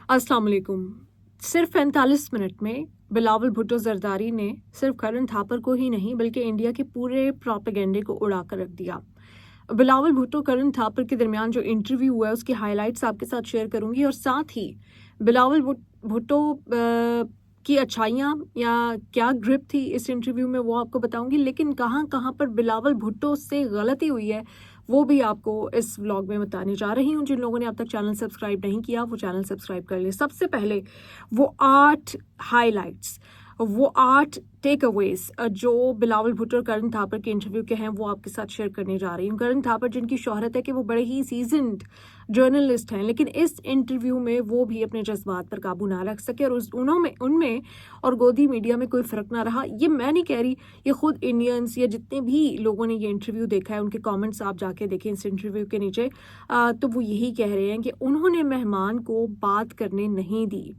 अस्सलाम वालेकुम। सिर्फ 45 मिनट में बिलावल भुट्टो जरदारी ने सिर्फ करण थापर को ही नहीं बल्कि इंडिया के पूरे प्रोपेगेंडे को उड़ा कर रख दिया। बिलावल भुट्टो करण थापर के दरमियान जो इंटरव्यू हुआ है उसकी हाइलाइट्स आपके साथ शेयर करूंगी और साथ ही बिलावल भुट्टो की अच्छाइयाँ या क्या ग्रिप थी इस इंटरव्यू में वो आपको बताऊंगी, लेकिन कहाँ कहाँ पर बिलावल भुट्टो से गलती हुई है वो भी आपको इस व्लॉग में बताने जा रही हूँ। जिन लोगों ने अब तक चैनल सब्सक्राइब नहीं किया वो चैनल सब्सक्राइब कर ले। सबसे पहले वो 8 हाइलाइट्स, वो 8 टेक अवेज जो बिलावल भुट्टो और करण थापर के इंटरव्यू के हैं वो आपके साथ शेयर करने जा रही हूँ। करण थापर जिनकी शोहरत है कि वो बड़े ही सीजन्ड जर्नलिस्ट हैं, लेकिन इस इंटरव्यू में वो भी अपने जज्बात पर काबू ना रख सके और उनमें और गोदी मीडिया में कोई फ़र्क ना रहा। ये मैं नहीं कह रही, ये खुद इंडियंस या जितने भी लोगों ने ये इंटरव्यू देखा है उनके कमेंट्स आप जाके देखें इस इंटरव्यू के नीचे, तो वो यही कह रहे हैं कि उन्होंने मेहमान को बात करने नहीं दी।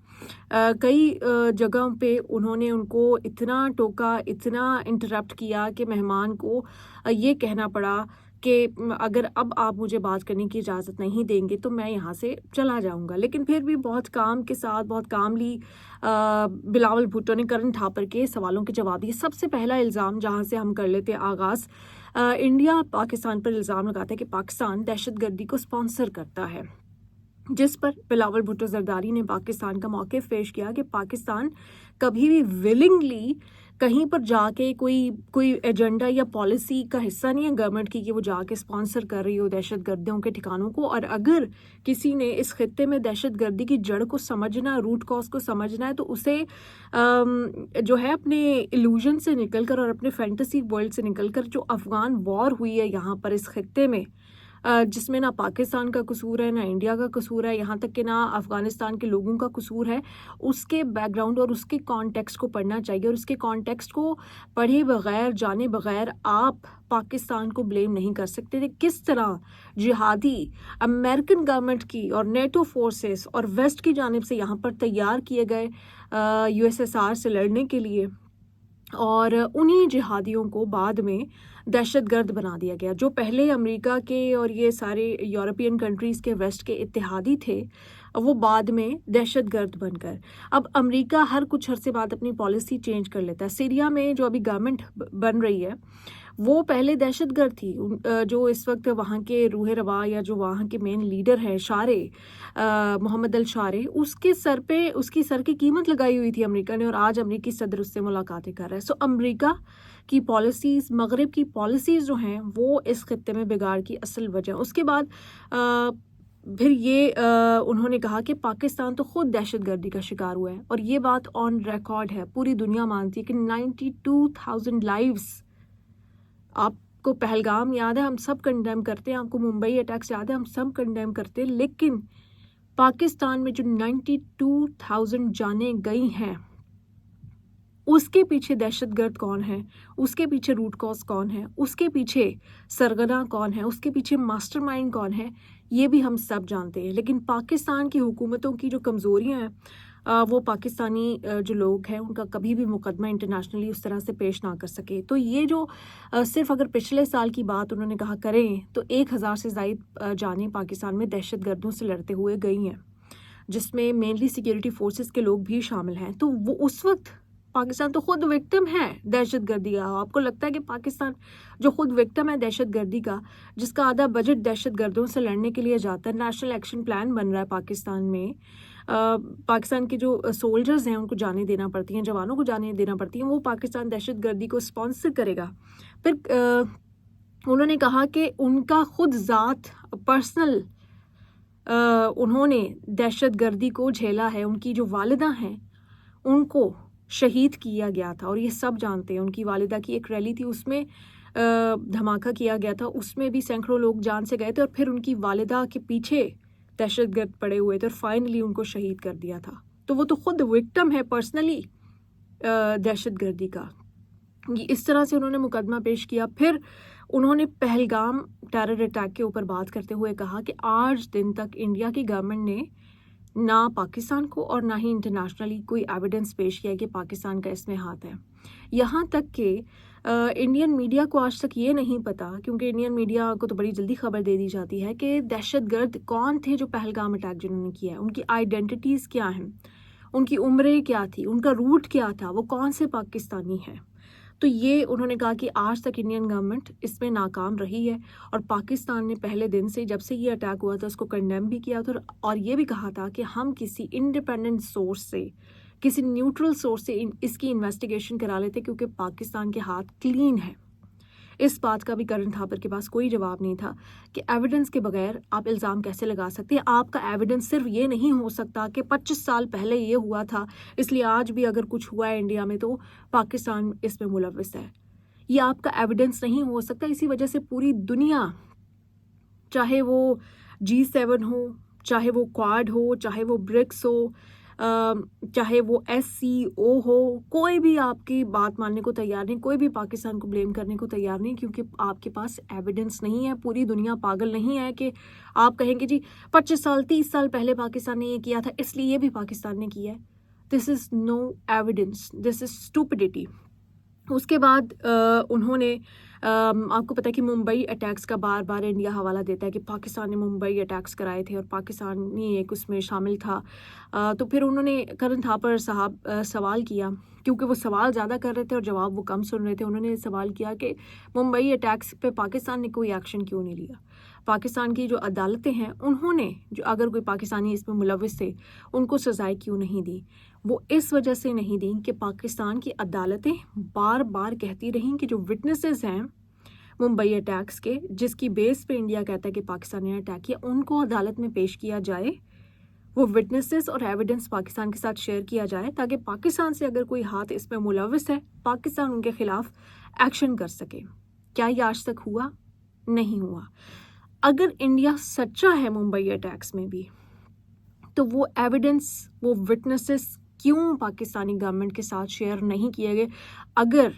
कई जगहों पे उन्होंने उनको इतना टोका, इतना इंटरप्ट किया कि मेहमान को ये कहना पड़ा कि अगर अब आप मुझे बात करने की इजाज़त नहीं देंगे तो मैं यहाँ से चला जाऊँगा। लेकिन फिर भी बहुत काम के साथ, बहुत कामली बिलावल भुट्टो ने करण थापर के सवालों के जवाब दिए। सबसे पहला इल्ज़ाम जहाँ से हम कर लेते हैं आगाज़, इंडिया पाकिस्तान पर इल्ज़ाम लगाता है कि पाकिस्तान दहशतगर्दी को स्पॉन्सर करता है, जिस पर बिलावल भुट्टो जरदारी ने पाकिस्तान का मौक़िफ़ पेश किया कि पाकिस्तान कभी भी विलिंगली कहीं पर जाके कोई एजेंडा या पॉलिसी का हिस्सा नहीं है गवर्नमेंट की कि वो जाके स्पॉन्सर कर रही हो दहशतगर्दियों के ठिकानों को। और अगर किसी ने इस खित्ते में दहशतगर्दी की जड़ को समझना, रूट कॉज को समझना है, तो उसे जो है अपने इल्यूजन से निकलकर और अपने फैंटेसी वर्ल्ड से निकलकर जो अफ़गान वॉर हुई है यहाँ पर इस खित्ते में, जिसमें ना पाकिस्तान का कसूर है, ना इंडिया का कसूर है, यहाँ तक कि ना अफ़गानिस्तान के लोगों का कसूर है, उसके बैकग्राउंड और उसके कॉन्टेक्स्ट को पढ़ना चाहिए। और उसके कॉन्टेक्स्ट को पढ़े बगैर, जाने बगैर आप पाकिस्तान को ब्लेम नहीं कर सकते थे। किस तरह जिहादी अमेरिकन गवर्नमेंट की और नेटो फोर्सेस और वेस्ट की जानिब से यहाँ पर तैयार किए गए USSR से लड़ने के लिए, और उन्हीं जिहादियों को बाद में दहशतगर्द बना दिया गया। जो पहले अमेरिका के और ये सारे यूरोपियन कंट्रीज़ के वेस्ट के इत्तेहादी थे, वो बाद में दहशतगर्द बनकर, अब अमेरिका हर कुछ अरसे बाद अपनी पॉलिसी चेंज कर लेता है। सीरिया में जो अभी गवर्नमेंट बन रही है वो पहले दहशतगर्द थी। जो इस वक्त वहाँ के रूह रवा या जो वहाँ के मेन लीडर है शारे, मोहम्मद अल शारे, उसकी सर की कीमत लगाई हुई थी अमेरिका ने, और आज अमेरिकी सदर उससे मुलाकातें कर रहा है। सो अमेरिका की पॉलिसीज़, मगरिब की पॉलिसीज़ जो हैं वो इस खित्ते में बिगाड़ की असल वजह। उसके बाद फिर ये उन्होंने कहा कि पाकिस्तान तो खुद दहशतगर्दी का शिकार हुआ है, और ये बात ऑन रिकॉर्ड है, पूरी दुनिया मानती है कि 92,000 लाइव्स, आपको पहलगाम याद है, हम सब कंडेम करते हैं, आपको मुंबई अटैक्स याद है, हम सब कंडेम करते हैं, लेकिन पाकिस्तान में जो 92,000 जानें गई हैं उसके पीछे दहशतगर्द कौन है, उसके पीछे रूट कॉज कौन है, उसके पीछे सरगना कौन है, उसके पीछे मास्टरमाइंड कौन है, ये भी हम सब जानते हैं। लेकिन पाकिस्तान की हुकूमतों की जो कमज़ोरियाँ हैं, वो पाकिस्तानी जो लोग हैं उनका कभी भी मुकदमा इंटरनेशनली उस तरह से पेश ना कर सके। तो ये जो सिर्फ अगर पिछले साल की बात उन्होंने कहा करें तो 1000 से ज़ायद जानें पाकिस्तान में दहशतगर्दों से लड़ते हुए गई हैं, जिसमें मेनली सिक्योरिटी फोर्सेस के लोग भी शामिल हैं। तो वो उस वक्त पाकिस्तान तो खुद विक्टिम है दहशतगर्दी का। आपको लगता है कि पाकिस्तान जो खुद विक्टिम है दहशतगर्दी का, जिसका आधा बजट दहशतगर्दों से लड़ने के लिए जाता है, नेशनल एक्शन प्लान बन रहा है पाकिस्तान में, पाकिस्तान के जो सोल्जर्स हैं उनको जाने देना पड़ती हैं, जवानों को जाने देना पड़ती हैं, वो पाकिस्तान दहशतगर्दी को स्पॉन्सर करेगा। फिर उन्होंने कहा कि उनका खुद ज़ात पर्सनल उन्होंने दहशतगर्दी को झेला है, उनकी जो वालिदा हैं उनको शहीद किया गया था, और ये सब जानते हैं। उनकी वालिदा की एक रैली थी, उसमें धमाका किया गया था, उसमें भी सैकड़ों लोग जान से गए थे, और फिर उनकी वालिदा के पीछे दहशतगर्द पड़े हुए थे और फाइनली उनको शहीद कर दिया था। तो वो तो खुद विक्टिम है पर्सनली दहशतगर्दी का। इस तरह से उन्होंने मुकदमा पेश किया। फिर उन्होंने पहलगाम टेरर अटैक के ऊपर बात करते हुए कहा कि आज दिन तक इंडिया की गवर्नमेंट ने ना पाकिस्तान को और ना ही इंटरनेशनली कोई एविडेंस पेश किया है कि पाकिस्तान का इसमें हाथ है। यहाँ तक कि इंडियन मीडिया को आज तक ये नहीं पता, क्योंकि इंडियन मीडिया को तो बड़ी जल्दी खबर दे दी जाती है कि दहशतगर्द कौन थे जो पहलगाम अटैक जिन्होंने किया है, उनकी आइडेंटिटीज़ क्या हैं, उनकी उम्रें क्या थी, उनका रूट क्या था, वो कौन से पाकिस्तानी हैं। तो ये उन्होंने कहा कि आज तक इंडियन गवर्नमेंट इसमें नाकाम रही है, और पाकिस्तान ने पहले दिन से, जब से ये अटैक हुआ था, उसको कंडेम भी किया था, और ये भी कहा था कि हम किसी इंडिपेंडेंट सोर्स से, किसी न्यूट्रल सोर्स से इसकी इन्वेस्टिगेशन करा लेते, क्योंकि पाकिस्तान के हाथ क्लीन है। इस बात का भी करण थापर के पास कोई जवाब नहीं था कि एविडेंस के बगैर आप इल्ज़ाम कैसे लगा सकते हैं। आपका एविडेंस सिर्फ ये नहीं हो सकता कि 25 साल पहले ये हुआ था, इसलिए आज भी अगर कुछ हुआ है इंडिया में तो पाकिस्तान इसमें मुलव्विस है। ये आपका एविडेंस नहीं हो सकता। इसी वजह से पूरी दुनिया, चाहे वो G7 हो, चाहे वो क्वाड हो, चाहे वो ब्रिक्स हो, चाहे वो SCO हो, कोई भी आपकी बात मानने को तैयार नहीं, कोई भी पाकिस्तान को ब्लेम करने को तैयार नहीं, क्योंकि आपके पास एविडेंस नहीं है। पूरी दुनिया पागल नहीं है कि आप कहेंगे जी 25 साल 30 साल पहले पाकिस्तान ने ये किया था, इसलिए ये भी पाकिस्तान ने किया है। This is no evidence, this is stupidity. उसके बाद उन्होंने आपको पता है कि मुंबई अटैक्स का बार बार इंडिया हवाला देता है कि पाकिस्तान ने मुंबई अटैक्स कराए थे और पाकिस्तान ही एक उसमें शामिल था। तो फिर उन्होंने करण थापर साहब सवाल किया, क्योंकि वो सवाल ज़्यादा कर रहे थे और जवाब वो कम सुन रहे थे। उन्होंने सवाल किया कि मुंबई अटैक्स पे पाकिस्तान ने कोई एक्शन क्यों नहीं लिया। पाकिस्तान की जो अदालतें हैं, उन्होंने जो अगर कोई पाकिस्तानी इसमें मुलव्विस थे उनको सजाएं क्यों नहीं दी। वो इस वजह से नहीं दी कि पाकिस्तान की अदालतें बार बार कहती रहीं कि जो विटनेसेस हैं मुंबई अटैक्स के, जिसकी बेस पे इंडिया कहता है कि पाकिस्तान ने अटैक किया, उनको अदालत में पेश किया जाए, वो विटनेसेस और एविडेंस पाकिस्तान के साथ शेयर किया जाए, ताकि पाकिस्तान से अगर कोई हाथ इसमें मुलव्विस है, पाकिस्तान उनके खिलाफ एक्शन कर सके। क्या ये आज तक हुआ? नहीं हुआ। अगर इंडिया सच्चा है मुंबई अटैक्स में भी, तो वो एविडेंस, वो विटनेसेस क्यों पाकिस्तानी गवर्नमेंट के साथ शेयर नहीं किए गए? अगर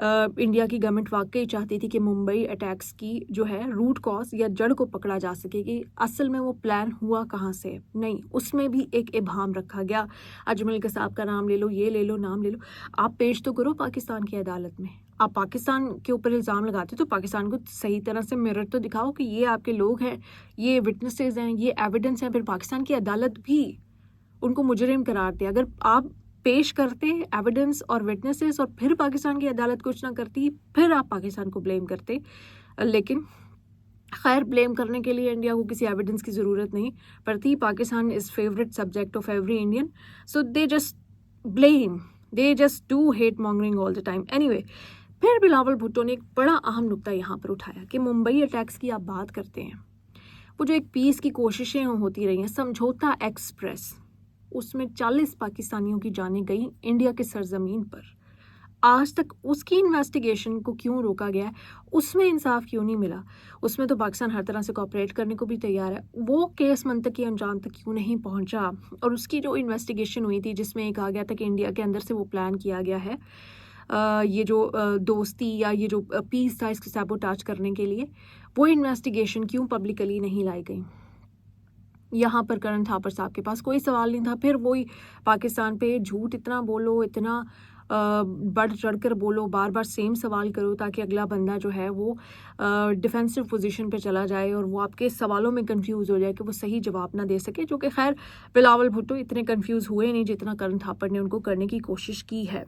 इंडिया की गवर्नमेंट वाकई चाहती थी कि मुंबई अटैक्स की जो है रूट कॉज या जड़ को पकड़ा जा सके कि असल में वो प्लान हुआ कहाँ से, नहीं, उसमें भी एक इबाम रखा गया। अजमल कसाब का नाम ले लो, ये ले लो, नाम ले लो, आप पेश तो करो पाकिस्तान की अदालत में। आप पाकिस्तान के ऊपर इल्ज़ाम लगाते तो पाकिस्तान को सही तरह से मिरर तो दिखाओ कि ये आपके लोग हैं, ये विटनेसेस हैं, ये एविडेंस हैं। फिर पाकिस्तान की अदालत भी उनको मुजरिम करार दे। अगर आप पेश करते एविडेंस और विटनेसेस और फिर पाकिस्तान की अदालत कुछ ना करती, फिर आप पाकिस्तान को ब्लेम करते। लेकिन खैर, ब्लेम करने के लिए इंडिया को किसी एविडेंस की ज़रूरत नहीं पड़ती। Pakistan is favourite subject of every Indian, so they just blame, they just do hate mongering all the time. Anyway, फिर बिलावल भुट्टो ने एक बड़ा अहम नुक्ता यहाँ पर उठाया कि मुंबई अटैक्स की आप बात करते हैं, वो जो एक पीस की कोशिशें होती रही हैं, समझौता एक्सप्रेस, उसमें 40 पाकिस्तानियों की जानें गई इंडिया के सरजमीन पर। आज तक उसकी इन्वेस्टिगेशन को क्यों रोका गया है? उसमें इंसाफ क्यों नहीं मिला? उसमें तो पाकिस्तान हर तरह से कोऑपरेट करने को भी तैयार है। वो केस मंतकी अंजाम तक क्यों नहीं पहुंचा? और उसकी जो इन्वेस्टिगेशन हुई थी, जिसमें एक आ गया था कि इंडिया के अंदर से वो प्लान किया गया है, ये जो दोस्ती या ये जो पीस था, इसको सैबोटाज करने के लिए, वो इन्वेस्टिगेशन क्यों पब्लिकली नहीं लाई गई? यहाँ पर करण थापर साहब के पास कोई सवाल नहीं था। फिर वही पाकिस्तान पे झूठ इतना बोलो, इतना बढ़ चढ़ कर बोलो, बार बार सेम सवाल करो, ताकि अगला बंदा जो है वो डिफेंसिव पोजीशन पे चला जाए और वो आपके सवालों में कंफ्यूज हो जाए कि वो सही जवाब ना दे सके। जो कि खैर बिलावल भुट्टो इतने कंफ्यूज हुए नहीं जितना करण थापर ने उनको करने की कोशिश की है।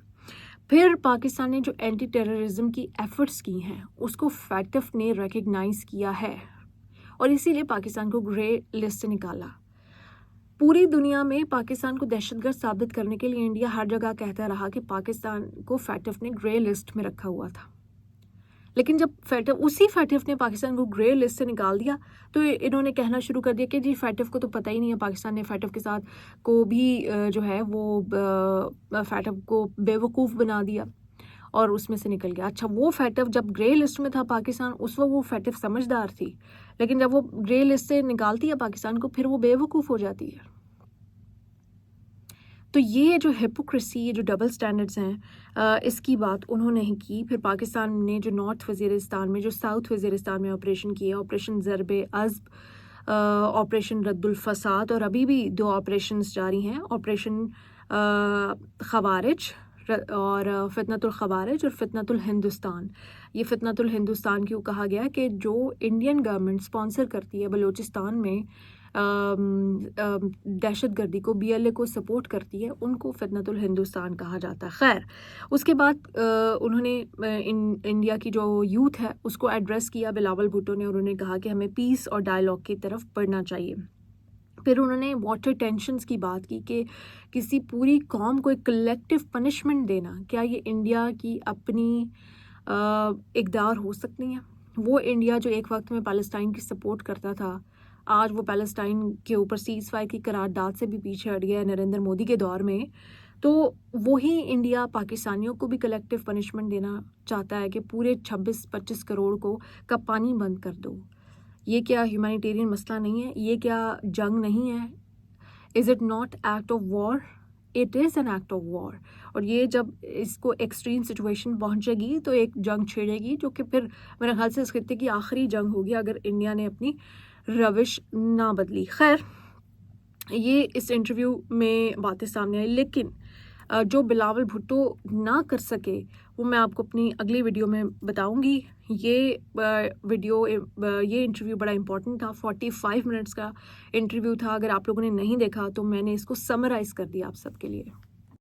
फिर पाकिस्तान ने जो एंटी टेररिज्म की एफर्ट्स की हैं, उसको फैटफ ने रिकग्नाइज किया है और इसीलिए पाकिस्तान को ग्रे लिस्ट से निकाला। पूरी दुनिया में पाकिस्तान को दहशतगर्द साबित करने के लिए इंडिया हर जगह कहता रहा कि पाकिस्तान को फैटफ ने ग्रे लिस्ट में रखा हुआ था। लेकिन जब उसी फैटफ ने पाकिस्तान को ग्रे लिस्ट से निकाल दिया, तो इन्होंने कहना शुरू कर दिया कि जी फैटफ को तो पता ही नहीं है। पाकिस्तान ने फैटफ के साथ को भी जो है वो फैटफ को बेवकूफ़ बना दिया और उसमें से निकल गया। अच्छा, वो फैटफ जब ग्रे लिस्ट में था पाकिस्तान, उस वक्त वो फैटफ समझदार थी, लेकिन जब वो ग्रे लिस्ट से निकालती है पाकिस्तान को, फिर वो बेवकूफ़ हो जाती है। तो ये जो हिपोक्रेसी, ये जो डबल स्टैंडर्ड्स हैं, इसकी बात उन्होंने ही की। फिर पाकिस्तान ने जो नॉर्थ वज़ीरिस्तान में, जो साउथ वज़ीरिस्तान में ऑपरेशन किया, ऑपरेशन ज़रब-ए-अज़्ब, ऑपरेशन रद्दुल फसाद, और अभी भी 2 ऑपरेशंस जारी हैं, ऑपरेशन ख़वारिज اور فتنۃ الخوارج اور فتنۃ الہندوستان. یہ فتنۃ الہندوستان کیوں کہا گیا کہ جو انڈین گورنمنٹ اسپانسر کرتی ہے بلوچستان میں دہشت گردی کو، BLA کو سپورٹ کرتی ہے، ان کو فتنۃ الہندوستان کہا جاتا ہے. خیر، اس کے بعد انہوں نے انڈیا کی جو یوتھ ہے اس کو ایڈریس کیا بلاول بھٹو نے، اور انہوں نے کہا کہ ہمیں پیس اور ڈائلاگ کی طرف بڑھنا چاہیے. پھر انہوں نے واٹر ٹینشنز کی بات کی کہ کسی پوری قوم کو ایک کلیکٹیو پنشمنٹ دینا، کیا یہ انڈیا کی اپنی اقدار ہو سکتی ہیں؟ وہ انڈیا جو ایک وقت میں پالسٹائن کی سپورٹ کرتا تھا، آج وہ پیلسٹائن کے اوپر سیز فائر کی قرارداد سے بھی پیچھے ہٹ گیا ہے نریندر مودی کے دور میں. تو وہی انڈیا پاکستانیوں کو بھی کلیکٹیو پنشمنٹ دینا چاہتا ہے کہ پورے 26-25 کروڑ کو کا پانی بند کر دو. یہ کیا ہیومینیٹیرین مسئلہ نہیں ہے؟ یہ کیا جنگ نہیں ہے؟ Is it not act of war? It is an act of war. اور یہ جب اس کو ایکسٹریم سچویشن پہنچے گی تو ایک جنگ چھیڑے گی جو کہ پھر میرے خیال سے اس خطے کی آخری جنگ ہوگی اگر انڈیا نے اپنی روش نہ بدلی. خیر، یہ اس انٹرویو میں باتیں سامنے آئی، لیکن جو بلاول بھٹو نہ کر سکے وہ میں آپ کو اپنی اگلی ویڈیو میں بتاؤں گی. یہ انٹرویو بڑا امپورٹنٹ تھا، 45 منٹس کا انٹرویو تھا. اگر آپ لوگوں نے نہیں دیکھا تو میں نے اس کو سمرائز کر دیا آپ سب کے لیے.